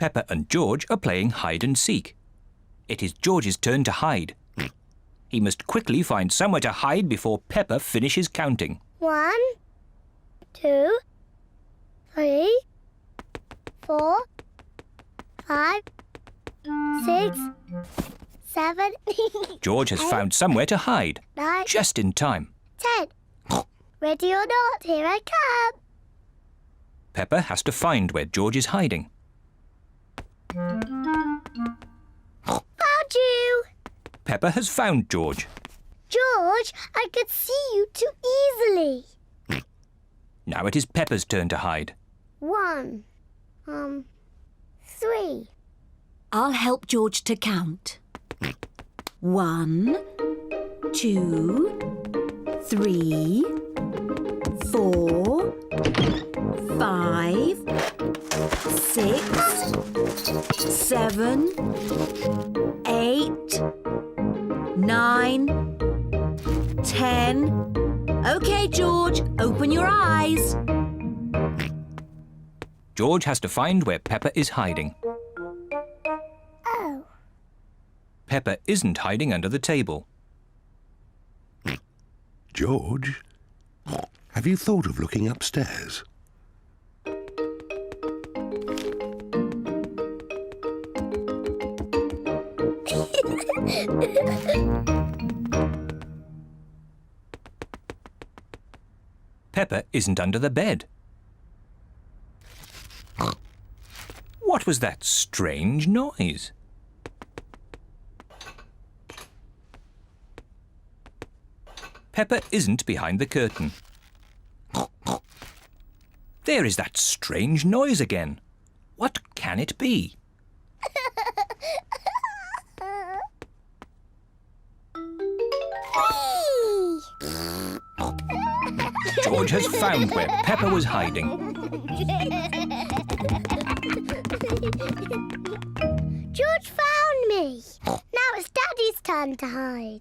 Peppa and George are playing hide and seek. It is George's turn to hide. He must quickly find somewhere to hide before Peppa finishes counting. 1, 2, 3, 4, 5, 6, 7. George has found somewhere to hide. 9, Just in time. 10. Ready or not, here I come. Peppa has to find where George is hiding. Found you! Peppa has found George. George, I could see you too easily. Now it is Peppa's turn to hide. 1, 3. I'll help George to count. 1, 2, 3, 4, 5, 6, 7, 8, 9, 10. OK, George, open your eyes. George has to find where Peppa is hiding. Oh. Peppa isn't hiding under the table. George, have you thought of looking upstairs? Peppa isn't under the bed. What was that strange noise? Peppa isn't behind the curtain. There is that strange noise again. What can it be? George has found where Peppa was hiding. George found me. Now it's Daddy's turn to hide.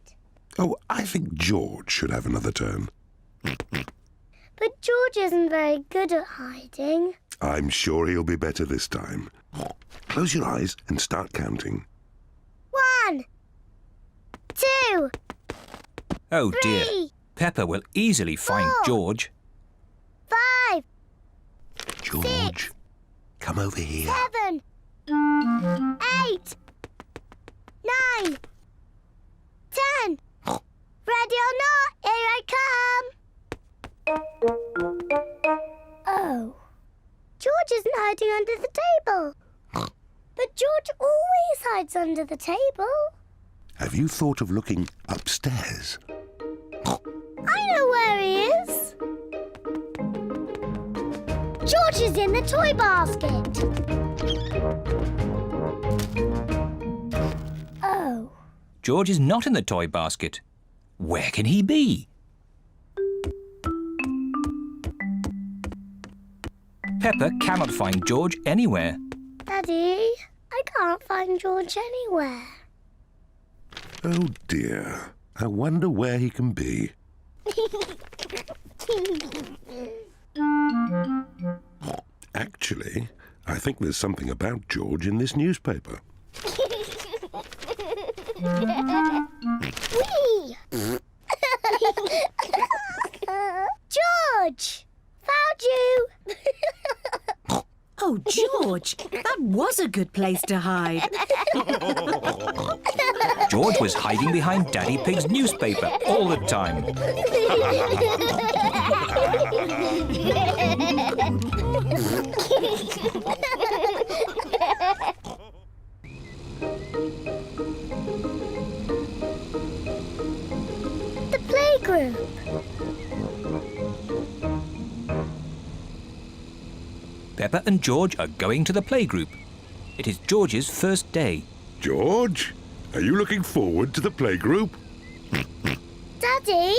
Oh, I think George should have another turn. But George isn't very good at hiding. I'm sure he'll be better this time. Close your eyes and start counting. 1, 2, Oh dear, 3, Peppa will easily find 4, George. 5, George, come over here. 7, 8, 9, 10. Ready or not, here I come. Oh. George isn't hiding under the table. But George always hides under the table. Have you thought of looking upstairs? I know where he is. George is in the toy basket. Oh. George is not in the toy basket. Where can he be? Peppa cannot find George anywhere. Daddy, I can't find George anywhere. Oh dear, I wonder where he can be. Actually, I think there's something about George in this newspaper. Whee! George! Found you! Oh, George, that was a good place to hide. George was hiding behind Daddy Pig's newspaper all the time. The playgroup. Peppa and George are going to the playgroup. It is George's first day. George, are you looking forward to the playgroup? Daddy,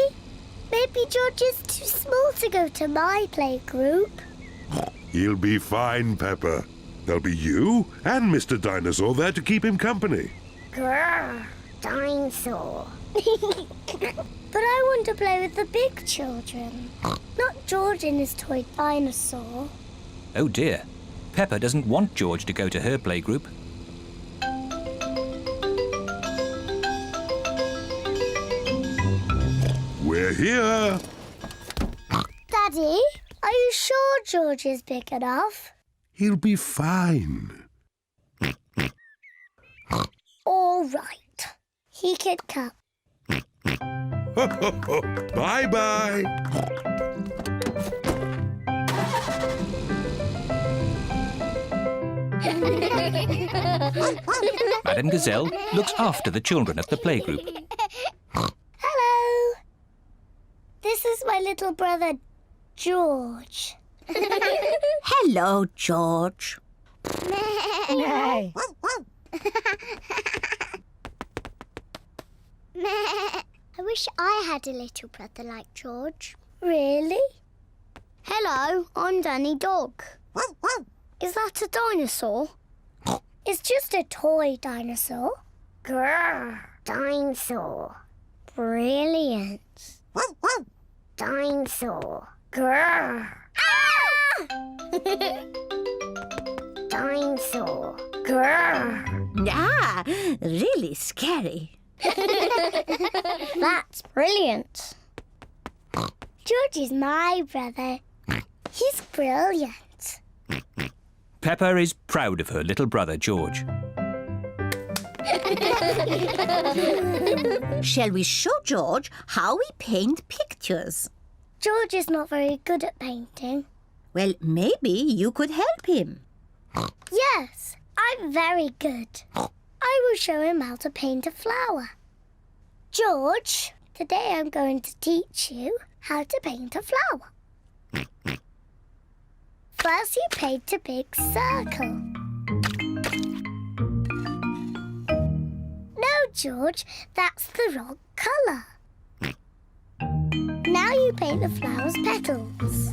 maybe George is too small to go to my playgroup. He'll be fine, Peppa. There'll be you and Mr. Dinosaur there to keep him company. Grrr, dinosaur. But I want to play with the big children, not George and his toy dinosaur. Oh dear, Peppa doesn't want George to go to her playgroup. We're here. Daddy, are you sure George is big enough? He'll be fine. All right. He can come. Bye-bye. Madame Gazelle looks after the children at the playgroup. Hello. This is my little brother, George. Hello, George. I wish I had a little brother like George. Really? Hello, I'm Danny Dog. Is that a dinosaur? It's just a toy dinosaur. Grrr, dinosaur. Brilliant. Dinosaur. Grrr. Ah! Dinosaur. Grrr. Ah, really scary. That's brilliant. George is my brother. He's brilliant. Peppa is proud of her little brother, George. Shall we show George how we paint pictures? George is not very good at painting. Well, maybe you could help him. Yes, I'm very good. I will show him how to paint a flower. George, today I'm going to teach you how to paint a flower. First, you paint a big circle. No, George, that's the wrong colour. Now you paint the flower's petals.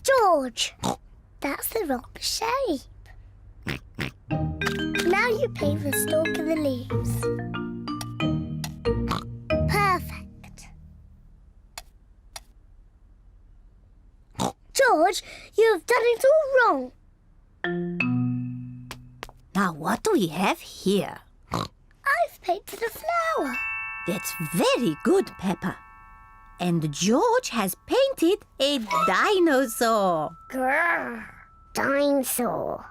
George, that's the wrong shape. Now you paint the stalk of the leaves. Perfect. George, you have done it all wrong. Now, what do we have here? I've painted a flower. That's very good, Peppa. And George has painted a dinosaur. Grrr. Dinosaur.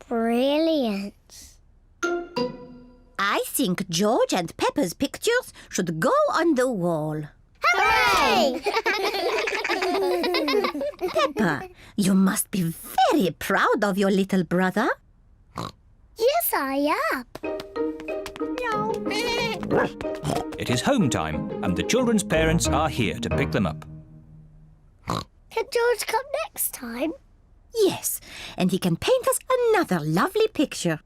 Brilliant. I think George and Peppa's pictures should go on the wall. Hooray! Peppa, you must be very proud of your little brother. Yes, I am. It is home time, and the children's parents are here to pick them up. Can George come next time? Yes, and he can paint us another lovely picture.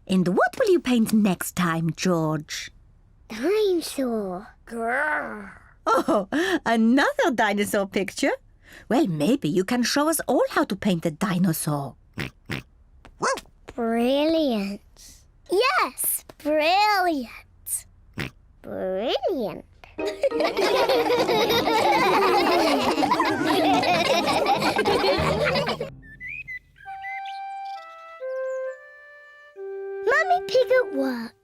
And what will you paint next time, George? Dinosaur. Grrr. Oh, another dinosaur picture? Well, maybe you can show us all how to paint a dinosaur. Brilliant. Yes, brilliant. Brilliant. Mummy Pig at work.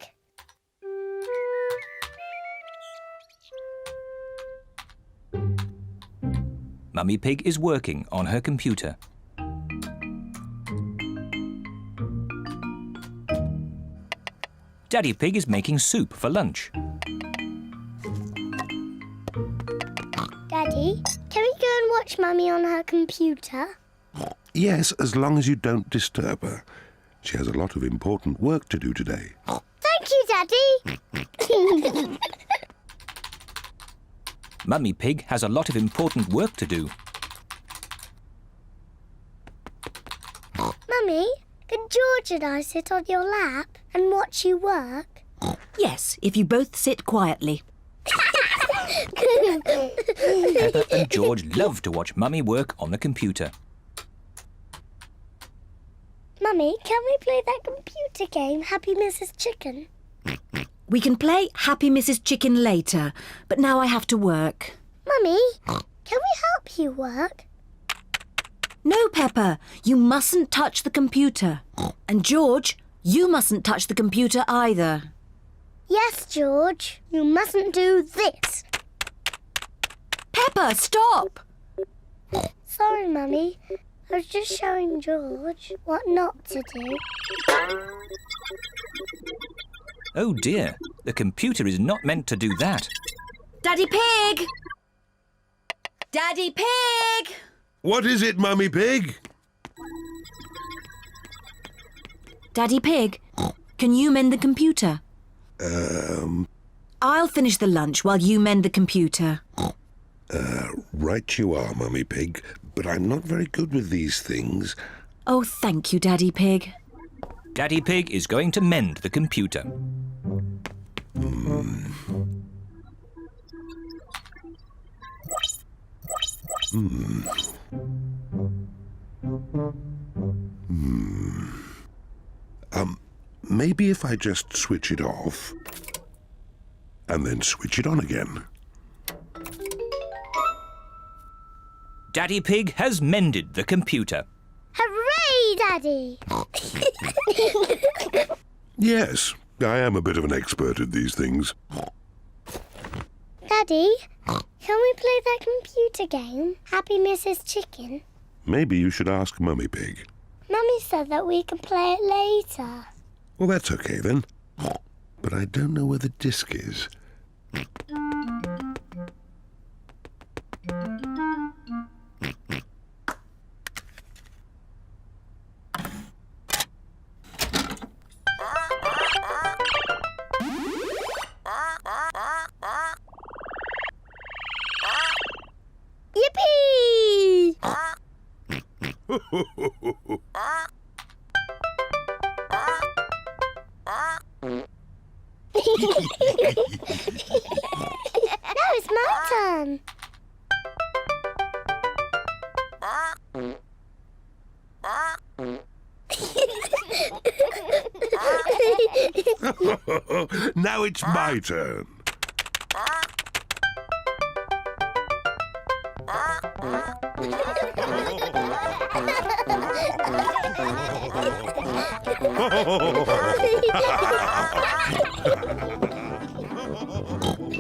Mummy Pig is working on her computer. Daddy Pig is making soup for lunch. Daddy, can we go and watch Mummy on her computer? Yes, as long as you don't disturb her. She has a lot of important work to do today. Thank you, Daddy. Mummy Pig has a lot of important work to do. Mummy, can George and I sit on your lap and watch you work? Yes, if you both sit quietly. Peppa and George love to watch Mummy work on the computer. Mummy, can we play that computer game, Happy Mrs. Chicken? We can play Happy Mrs. Chicken later, but now I have to work. Mummy, Can we help you work? No, Peppa, you mustn't touch the computer. And George, you mustn't touch the computer either. Yes, George. You mustn't do this. Peppa, stop! Sorry, Mummy. I was just showing George what not to do. Oh dear, the computer is not meant to do that. Daddy Pig! Daddy Pig! What is it, Mummy Pig? Daddy Pig, can you mend the computer? I'll finish the lunch while you mend the computer. Right you are, Mummy Pig, but I'm not very good with these things. Oh, thank you, Daddy Pig. Daddy Pig is going to mend the computer. Maybe if I just switch it off and then switch it on again. Daddy Pig has mended the computer. Hooray, Daddy! Yes, I am a bit of an expert at these things. Daddy, can we play that computer game, Happy Mrs. Chicken? Maybe you should ask Mummy Pig. Mummy said that we can play it later. Well, that's okay then. But I don't know where the disc is. Yippee! Now it's my turn. Now it's my turn.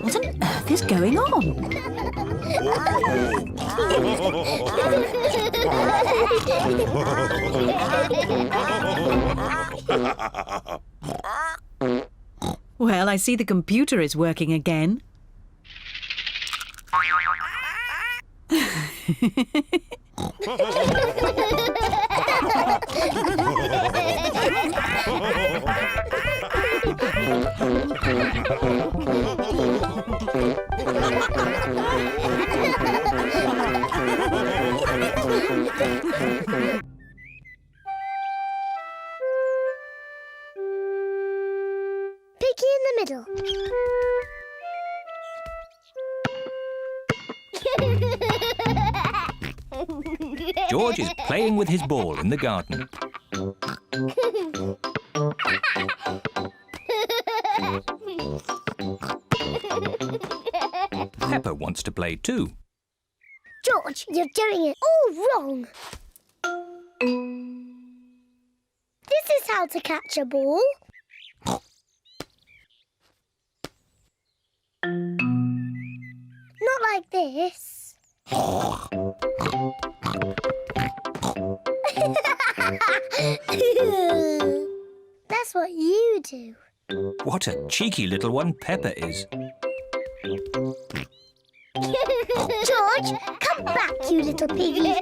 What on earth is going on? Well, I see the computer is working again. Piggy in the middle. George is playing with his ball in the garden. Peppa wants to play too. George, you're doing it all wrong. This is how to catch a ball. Not like this. That's what you do. What a cheeky little one Peppa is. George, come back, you little piggy.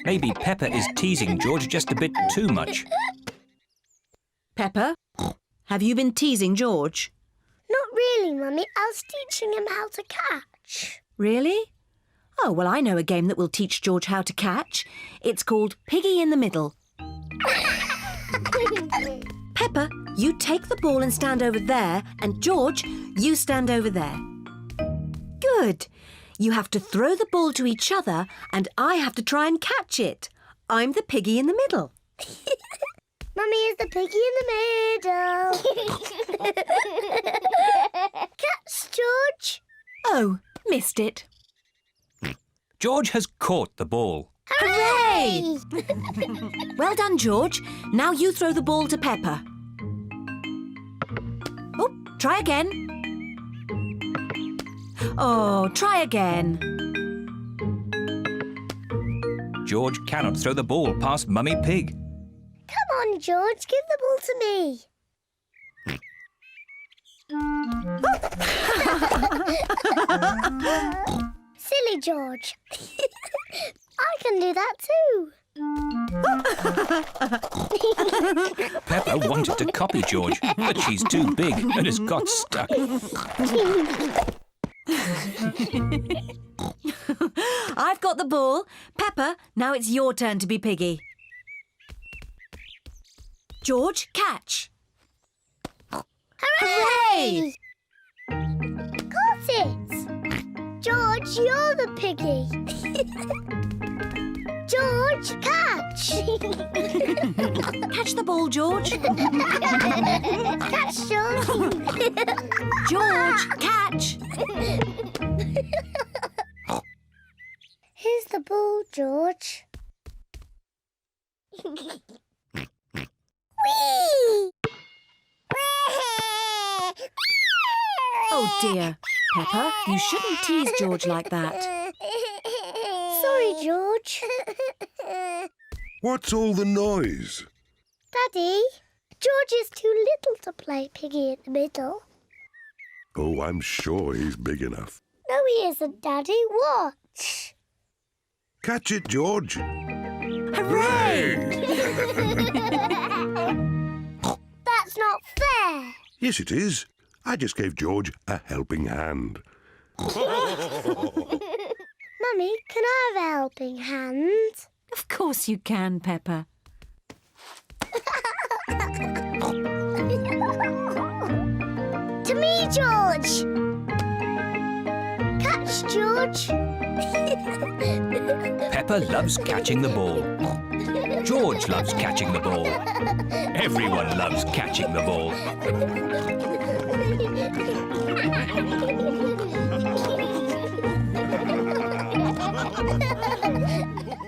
Maybe Peppa is teasing George just a bit too much. Peppa, have you been teasing George? Not really, Mummy. I was teaching him how to catch. Really? Oh, well, I know a game that will teach George how to catch. It's called Piggy in the Middle. Peppa, you take the ball and stand over there, and George, you stand over there. Good. You have to throw the ball to each other and I have to try and catch it. I'm the piggy in the middle. Mummy is the piggy in the middle. Catch, George. Oh, missed it. George has caught the ball. Hooray! Well done, George. Now you throw the ball to Peppa. Oh, try again. Oh, try again. George cannot throw the ball past Mummy Pig. Come on, George, give the ball to me. Silly George. I can do that too. Peppa wanted to copy George, but she's too big and has got stuck. I've got the ball. Peppa, now it's your turn to be Piggy. George, catch. Hooray! Got it. George, you're the piggy. George, catch. Catch the ball, George. Catch, George. George, catch. Here's the ball, George. Whee! Oh dear. Peppa, you shouldn't tease George like that. Sorry, George. What's all the noise? Daddy, George is too little to play piggy in the middle. Oh, I'm sure he's big enough. No, he isn't, Daddy. Watch. Catch it, George. Hooray! That's not fair. Yes, it is. I just gave George a helping hand. Mummy, can I have a helping hand? Of course you can, Peppa. To me, George. Catch, George. Peppa loves catching the ball. George loves catching the ball. Everyone loves catching the ball.